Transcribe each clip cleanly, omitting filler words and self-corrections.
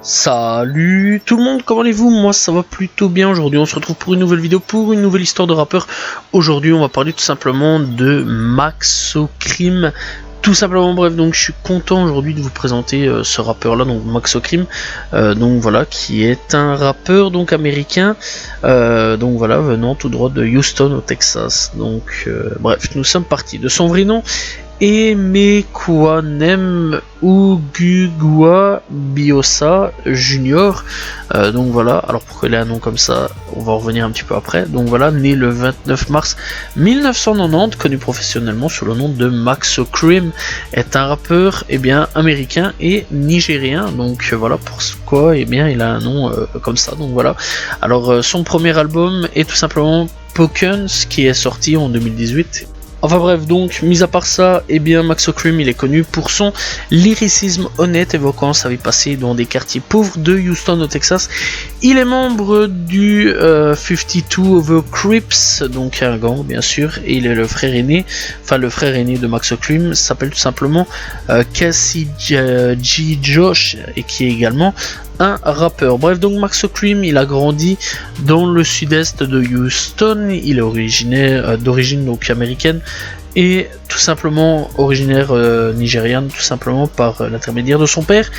Salut tout le monde, comment allez-vous? Moi ça va plutôt bien. Aujourd'hui on se retrouve pour une nouvelle vidéo, pour une nouvelle histoire de rappeur. Aujourd'hui on va parler tout simplement de Maxocrim. Tout simplement, bref, donc je suis content aujourd'hui de vous présenter ce rappeur là, donc Maxocrim, donc voilà, qui est un rappeur donc américain, donc voilà, venant tout droit de Houston au Texas. Donc bref, nous sommes partis. De son vrai nom, Emekwanem Ugugua Biosa Junior, donc voilà. Alors pourquoi il a un nom comme ça, on va revenir un petit peu après. Donc voilà, né le 29 mars 1990, connu professionnellement sous le nom de Maxocrim, est un rappeur américain et nigérien. Donc voilà pourquoi il a un nom comme ça. Donc voilà. Alors son premier album est tout simplement Pokens, qui est sorti en 2018. Enfin bref, donc, mis à part ça, Maxocrim, il est connu pour son lyricisme honnête évoquant sa vie passée dans des quartiers pauvres de Houston au Texas. Il est membre du 52 Over Crips, donc un gang bien sûr, et il est le frère aîné, de Maxocrim, s'appelle tout simplement Cassie G. Josh, et qui est également un rappeur. Bref, donc Maxocrim, il a grandi dans le sud-est de Houston. Il est originaire d'origine donc américaine et tout simplement originaire nigériane, tout simplement par l'intermédiaire de son père,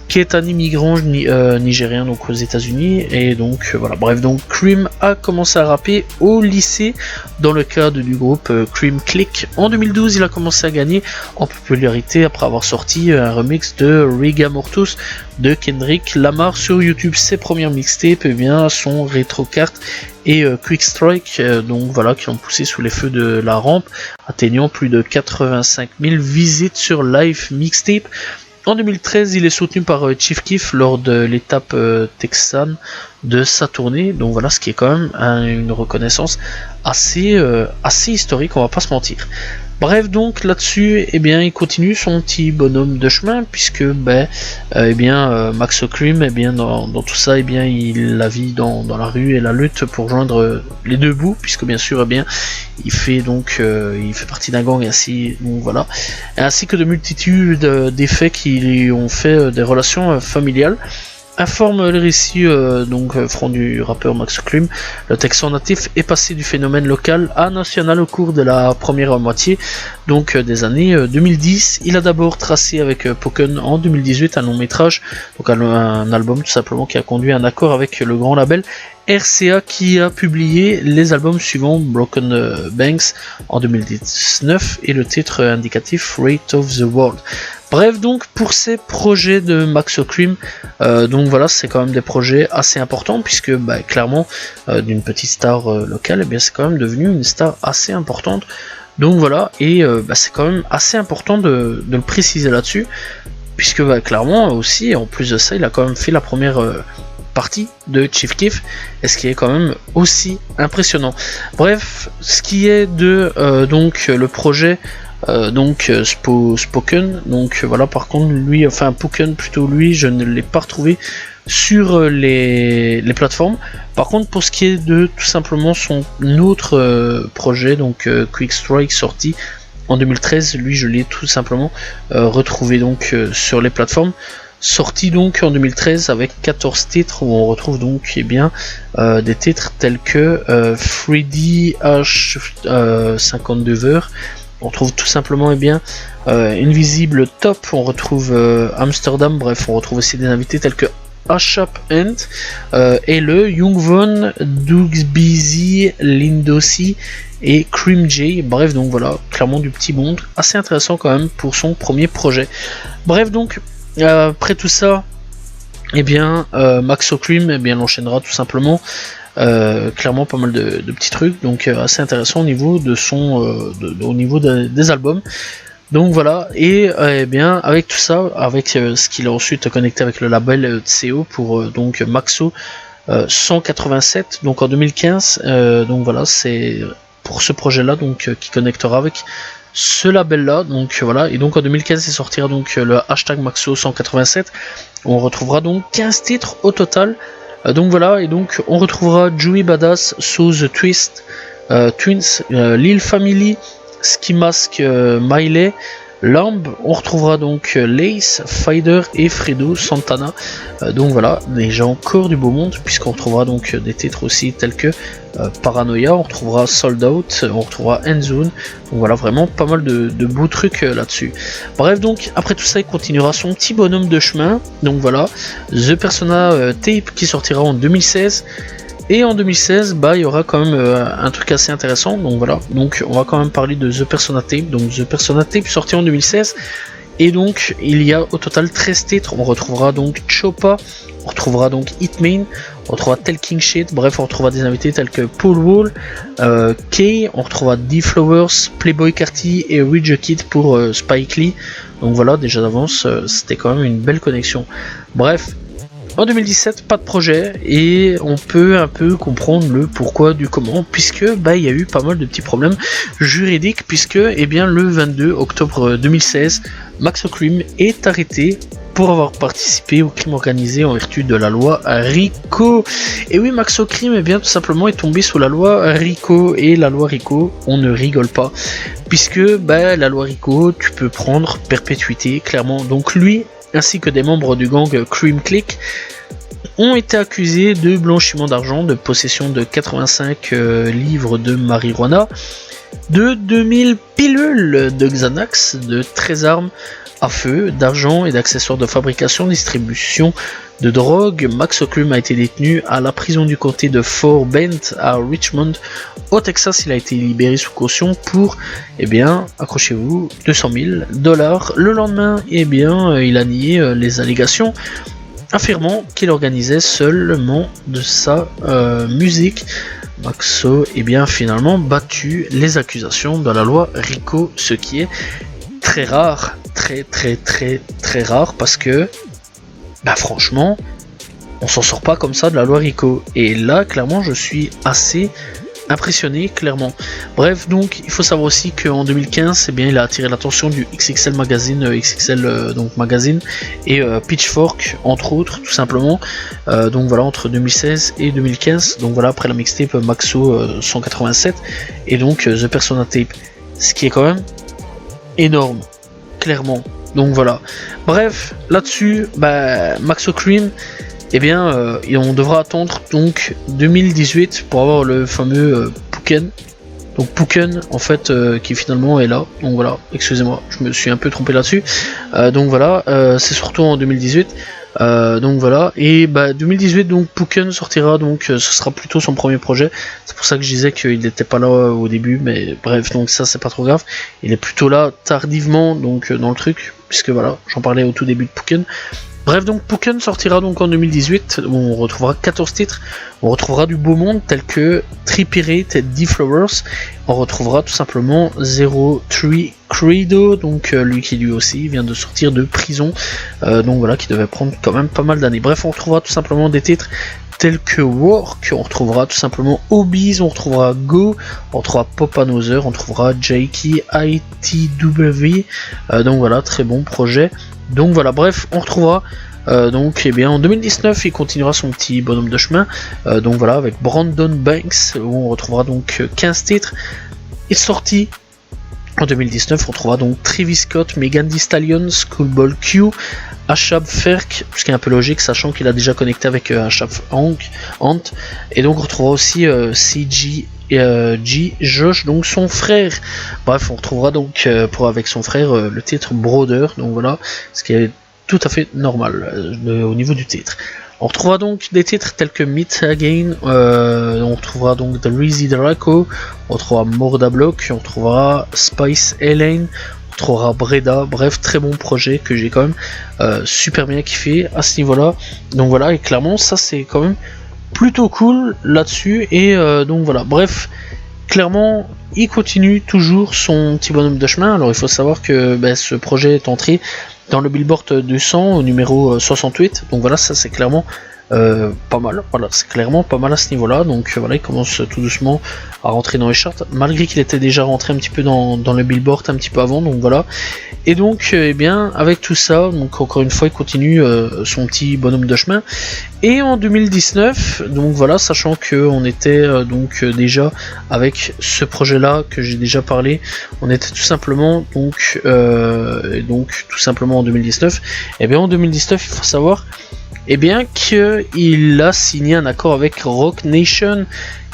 qui est un immigrant nigérien donc aux États-Unis. Et donc voilà, bref, donc Cream a commencé à rapper au lycée dans le cadre du groupe Cream Click. En 2012, il a commencé à gagner en popularité après avoir sorti un remix de Riga Mortus de Kendrick Lamar sur YouTube. Ses premières mixtapes sont Retro Kart et Quick Strike, donc voilà, qui ont poussé sous les feux de la rampe, atteignant plus de 85 000 visites sur Live Mixtape. En 2013, il est soutenu par Chief Keef lors de l'étape texane de sa tournée. Donc voilà, ce qui est quand même une reconnaissance assez historique, on va pas se mentir. Bref, donc là-dessus, il continue son petit bonhomme de chemin, puisque Maxocrim, dans tout ça, il la vit dans la rue et la lutte pour joindre les deux bouts, puisque bien sûr, il fait partie d'un gang, ainsi que de multitudes d'effets qui lui ont fait des relations familiales. Informe le récit front du rappeur Maxocrim. Le Texan natif est passé du phénomène local à national au cours de la première moitié des années 2010. Il a d'abord tracé avec Poken en 2018 un long métrage, donc un album tout simplement, qui a conduit à un accord avec le grand label RCA, qui a publié les albums suivants: Broken Banks en 2019 et le titre indicatif Rate of the World. Bref, donc pour ces projets de Maxocrim, c'est quand même des projets assez importants, puisque clairement d'une petite star locale, c'est quand même devenu une star assez importante. Donc voilà, et c'est quand même assez important de le préciser là-dessus, puisque clairement aussi, en plus de ça, il a quand même fait la première partie de Chief Keef, et ce qui est quand même aussi impressionnant. Bref, ce qui est de le projet Spoken, donc voilà, par contre Poken plutôt, lui je ne l'ai pas retrouvé sur les plateformes. Par contre, pour ce qui est de tout simplement son autre projet, Quick Strike, sorti en 2013, lui je l'ai tout simplement retrouvé sur les plateformes, sorti en 2013 avec 14 titres, où on retrouve des titres tels que 3D H52 on trouve tout simplement Invisible Top, on retrouve Amsterdam, bref, on retrouve aussi des invités tels que Ashap Ant et le Youngvon, Dugsbusy, Lindosi et Cream J. Bref, donc voilà, clairement du petit monde, assez intéressant quand même pour son premier projet. Bref, donc après tout ça, Maxocrim l'enchaînera tout simplement. Clairement pas mal de petits trucs, donc assez intéressant au niveau de des albums. Donc voilà, et avec tout ça, avec ce qu'il a ensuite connecté avec le label CO pour Maxo 187, donc en 2015, c'est pour ce projet là qui connectera avec ce label là, et donc en 2015 il sortira le hashtag Maxo 187, on retrouvera 15 titres au total. On retrouvera Joey Badass, So The Twist, Twins, Lil Family, Ski Mask, Miley, Lamb, on retrouvera donc Lace, Fider et Fredo Santana. Donc voilà, déjà encore du beau monde, puisqu'on retrouvera donc des titres aussi tels que Paranoia, on retrouvera Sold Out, on retrouvera Endzone. Donc voilà, vraiment pas mal de beaux trucs là-dessus. Bref, donc après tout ça, il continuera son petit bonhomme de chemin. Donc voilà, The Persona Tape qui sortira en 2016. Et en 2016, bah, il y aura quand même un truc assez intéressant. Donc voilà, donc on va quand même parler de The Persona Tape. Donc The Persona Tape sorti en 2016. Et donc il y a au total 13 titres. On retrouvera donc Choppa, on retrouvera donc Hitman, on retrouvera Talking Shit. Bref, on retrouvera des invités tels que Paul Wall, Kay, on retrouvera D-Flowers, Playboy Carti et Ridge Kid pour Spike Lee. Donc voilà, déjà d'avance, c'était quand même une belle connexion. Bref. En 2017, pas de projet, et on peut un peu comprendre le pourquoi du comment, puisque bah, il y a eu pas mal de petits problèmes juridiques, puisque eh bien, le 22 octobre 2016, Max O'Cream est arrêté pour avoir participé au crime organisé en vertu de la loi RICO. Et oui, Max O'Cream eh bien, tout simplement est tombé sous la loi RICO, et la loi RICO, on ne rigole pas, puisque bah, la loi RICO, tu peux prendre perpétuité, clairement. Donc lui, ainsi que des membres du gang Cream Click, ont été accusés de blanchiment d'argent, de possession de 85 livres de marijuana, de 2000 pilules de Xanax, de 13 armes à feu, d'argent et d'accessoires de fabrication, distribution de drogue. Max O'Cream a été détenu à la prison du comté de Fort Bend à Richmond, au Texas. Il a été libéré sous caution pour, eh bien, accrochez-vous, $200,000. Le lendemain, eh bien, il a nié les allégations, affirmant qu'il organisait seulement de sa musique. Maxo est bien finalement battu les accusations de la loi RICO, ce qui est très rare, très rare, parce que bah franchement on s'en sort pas comme ça de la loi RICO, et là clairement je suis assez impressionné, clairement. Bref, donc il faut savoir aussi qu'en 2015, eh bien, il a attiré l'attention du XXL Magazine, donc Magazine, et Pitchfork entre autres, tout simplement. Donc voilà, entre 2016 et 2015. Donc voilà, après la mixtape Maxo 187 et donc The Persona Tape, ce qui est quand même énorme, clairement. Donc voilà. Bref, là-dessus, bah, Max O'Cream, eh bien, on devra attendre donc 2018 pour avoir le fameux Puken. Donc Puken, en fait, qui finalement est là. Donc voilà, excusez-moi, je me suis un peu trompé là-dessus. Donc voilà, c'est surtout en 2018. Donc voilà, et bah 2018, donc Puken sortira, donc ce sera plutôt son premier projet. C'est pour ça que je disais qu'il n'était pas là au début, mais bref, donc ça c'est pas trop grave. Il est plutôt là tardivement, donc dans le truc, puisque voilà, j'en parlais au tout début de Puken. Bref, donc Puken sortira donc en 2018, où on retrouvera 14 titres, on retrouvera du beau monde tel que Tripirate et D-Flowers, on retrouvera tout simplement 03 Credo, donc lui qui lui aussi vient de sortir de prison, donc voilà, qui devait prendre quand même pas mal d'années. Bref, on retrouvera tout simplement des titres tels que Work, on retrouvera tout simplement Hobbies, on retrouvera Go, on retrouvera Pop Another, on retrouvera Jakey ITW, donc voilà, très bon projet. Donc voilà, bref, on retrouvera donc eh bien en 2019 il continuera son petit bonhomme de chemin, donc voilà, avec Brandon Banks, où on retrouvera donc 15 titres. Et sorti en 2019, on retrouvera donc Travis Scott, Megan Thee Stallion, Schoolboy Q, Ashab Ferk, ce qui est un peu logique sachant qu'il a déjà connecté avec Ashab Ant, et donc on retrouvera aussi CG Josh, donc son frère. Bref, on retrouvera donc avec son frère le titre Brother, donc voilà, ce qui est tout à fait normal au niveau du titre. On retrouvera donc des titres tels que Meet Again, on retrouvera donc The Reezy Draco, on retrouvera Morda Block, on retrouvera Spice Elaine, on retrouvera Breda. Bref, très bon projet que j'ai quand même super bien kiffé à ce niveau-là. Donc voilà, et clairement ça c'est quand même plutôt cool là-dessus, et donc voilà, bref, clairement il continue toujours son petit bonhomme de chemin. Alors il faut savoir que ce projet est entré dans le Billboard 200 au numéro 68, donc voilà, ça c'est clairement pas mal, voilà, c'est clairement pas mal à ce niveau-là, donc voilà, il commence tout doucement à rentrer dans les charts, malgré qu'il était déjà rentré un petit peu dans le Billboard un petit peu avant, donc voilà. Et donc, eh bien, avec tout ça, donc encore une fois, il continue son petit bonhomme de chemin. Et en 2019, donc voilà, sachant qu'on était déjà avec ce projet-là que j'ai déjà parlé, on était tout simplement donc tout simplement en 2019. Et bien en 2019, il faut savoir, et bien qu'il a signé un accord avec Roc Nation,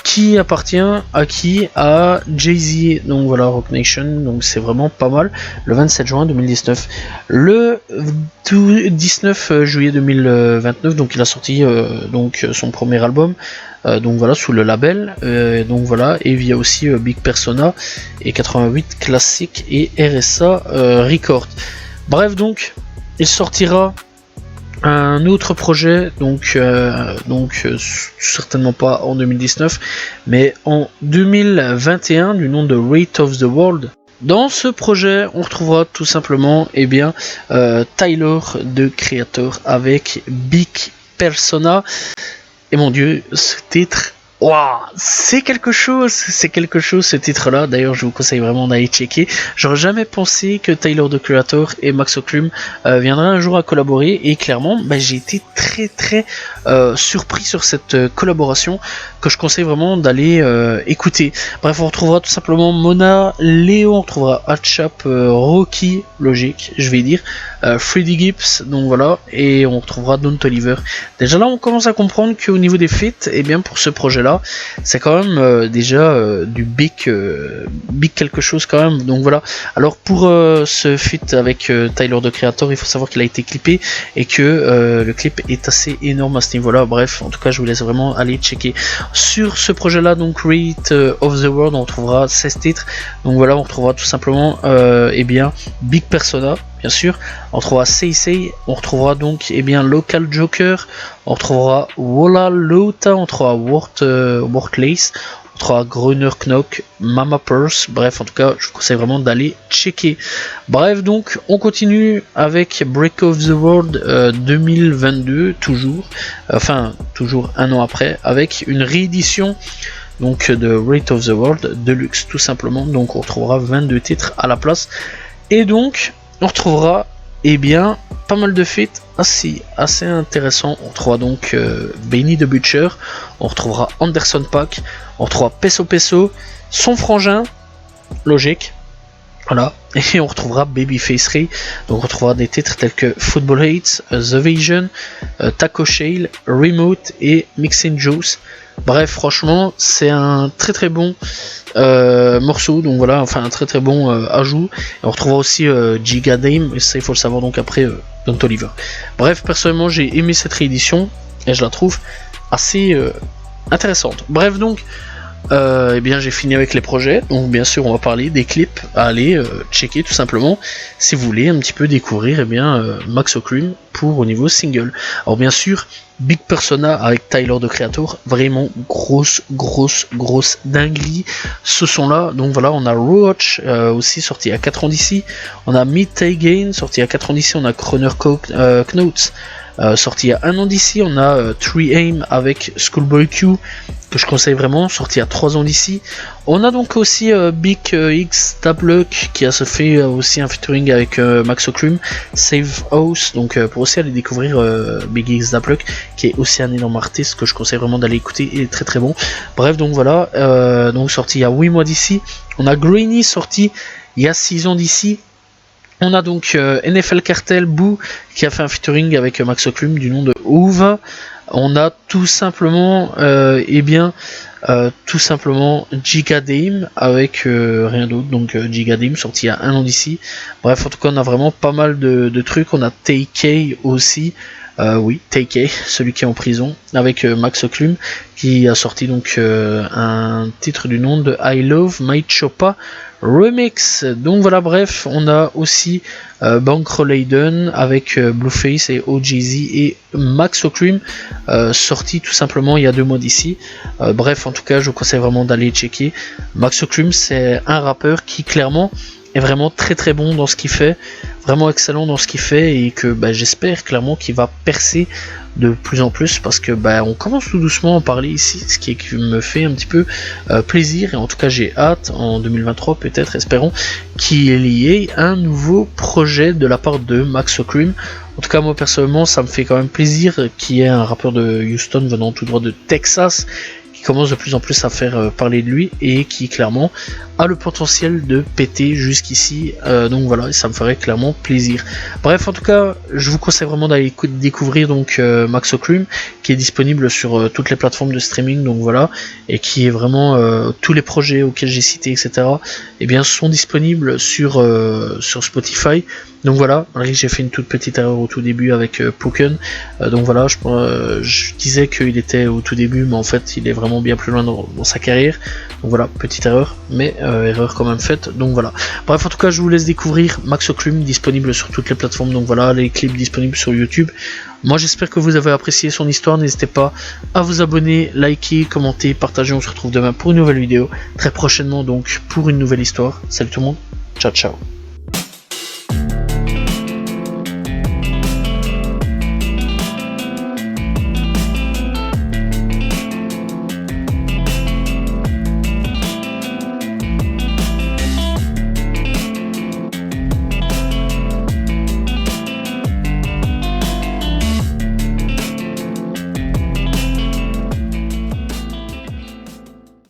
qui appartient à qui? À Jay-Z. Donc voilà, Roc Nation, donc c'est vraiment pas mal. Le 27 juin 2019. Le 19 juillet 2029, donc il a sorti son premier album. Donc voilà, sous le label. Donc voilà, et il y a aussi Big Persona et 88 Classic et RSA Record. Bref, donc il sortira un autre projet, donc certainement pas en 2019, mais en 2021, du nom de Rate of the World. Dans ce projet, on retrouvera tout simplement Tyler, the Creator, avec Big Persona. Et mon dieu, ce titre, waouh, c'est quelque chose ce titre-là. D'ailleurs, je vous conseille vraiment d'aller checker. J'aurais jamais pensé que Tyler, the Creator et Max O'Clum viendraient un jour à collaborer, et clairement, j'ai été très surpris sur cette collaboration, que je conseille vraiment d'aller écouter. Bref, on retrouvera tout simplement Mona, Léo, on retrouvera Hatchap, Rocky, logique, je vais dire, Freddie Gibbs, donc voilà, et on retrouvera Don Toliver. Déjà là, on commence à comprendre qu'au niveau des feats, et bien pour ce projet-là, c'est quand même du big quelque chose quand même. Donc voilà. Alors pour ce feat avec Tyler, the Creator, il faut savoir qu'il a été clippé et que le clip est assez énorme à ce niveau-là. Bref, en tout cas, je vous laisse vraiment aller checker. Sur ce projet-là, donc Rate of the World, on retrouvera 16 titres. Donc voilà, on retrouvera tout simplement Big Persona, bien sûr. On retrouvera Say, on retrouvera donc Local Joker, on retrouvera Walla Lota, on retrouvera Wortlace, on retrouvera Gruner Knock, Mama Purse. Bref, en tout cas, je vous conseille vraiment d'aller checker. Bref, donc on continue avec Break of the World 2022, toujours un an après, avec une réédition donc de Rate of the World Deluxe, tout simplement. Donc on retrouvera 22 titres à la place, et donc on retrouvera pas mal de feats assez intéressants. On retrouvera donc Benny the Butcher, on retrouvera Anderson .Paak, on retrouvera Peso, son frangin, logique, voilà, et on retrouvera Babyface Ray. Donc on retrouvera des titres tels que Football Hates, The Vision, Taco Shale, Remote et Mixing Juice. Bref, franchement, c'est un très bon morceau, donc voilà, enfin un très bon ajout. Et on retrouvera aussi Giga Dame, et ça il faut le savoir donc après Don Toliver. Bref, personnellement j'ai aimé cette réédition et je la trouve assez intéressante. Bref, donc j'ai fini avec les projets. Donc bien sûr on va parler des clips à aller checker tout simplement si vous voulez un petit peu découvrir Max O'Clum pour au niveau single. Alors bien sûr Big Persona avec Tyler, the Creator, vraiment grosse dinguerie ce son là. Donc voilà, on a Roach aussi sorti à 4 ans d'ici, on a Meet Again sorti à 4 ans d'ici, on a Kroner Knots sorti à 1 an d'ici, on a 3 Aim avec Schoolboy Q, que je conseille vraiment, sorti à 3 ans d'ici. On a donc aussi Big X Tabluck qui a fait aussi un featuring avec Max O'Clum, Save House, donc pour aussi aller découvrir Big X Tabluck, qui est aussi un énorme artiste que je conseille vraiment d'aller écouter, il est très bon. Bref, donc voilà, donc sorti il y a 8 mois d'ici. On a Grainy sorti il y a 6 ans d'ici. On a donc NFL Cartel Boo qui a fait un featuring avec Max O'Clum du nom de Ouva. On a tout simplement Giga Dame avec rien d'autre, donc Giga Dame sorti il y a 1 an d'ici. Bref, en tout cas on a vraiment pas mal de trucs. On a TK aussi, TK, celui qui est en prison, avec Max O'Clum qui a sorti donc un titre du nom de I Love My Choppa Remix. Donc voilà, bref, on a aussi Bankroll Aiden avec Blueface et OGZ et Max O'Clum sorti tout simplement il y a 2 mois d'ici. Bref, en tout cas je vous conseille vraiment d'aller checker. Max O'Clum, c'est un rappeur qui clairement est vraiment très très bon dans ce qu'il fait, vraiment excellent dans ce qu'il fait, et que j'espère clairement qu'il va percer de plus en plus, parce que on commence tout doucement à en parler ici, ce qui me fait un petit peu plaisir, et en tout cas j'ai hâte en 2023 peut-être, espérons, qu'il y ait un nouveau projet de la part de Max Cream. En tout cas moi personnellement ça me fait quand même plaisir qu'il y ait un rappeur de Houston venant tout droit de Texas commence de plus en plus à faire parler de lui, et qui clairement a le potentiel de péter jusqu'ici, donc voilà, ça me ferait clairement plaisir. Bref, en tout cas je vous conseille vraiment d'aller découvrir donc Max Cream, qui est disponible sur toutes les plateformes de streaming, donc voilà, et qui est vraiment tous les projets auxquels j'ai cité, etc., et bien sont disponibles sur Spotify. Donc voilà, j'ai fait une toute petite erreur au tout début avec Poken, donc voilà, je disais qu'il était au tout début, mais en fait il est vraiment bien plus loin dans sa carrière, donc voilà, petite erreur, mais erreur quand même faite, donc voilà. Bref, en tout cas je vous laisse découvrir Max Cream, disponible sur toutes les plateformes, donc voilà, les clips disponibles sur YouTube. Moi j'espère que vous avez apprécié son histoire, n'hésitez pas à vous abonner, liker, commenter, partager, on se retrouve demain pour une nouvelle vidéo, très prochainement donc pour une nouvelle histoire. Salut tout le monde, ciao ciao.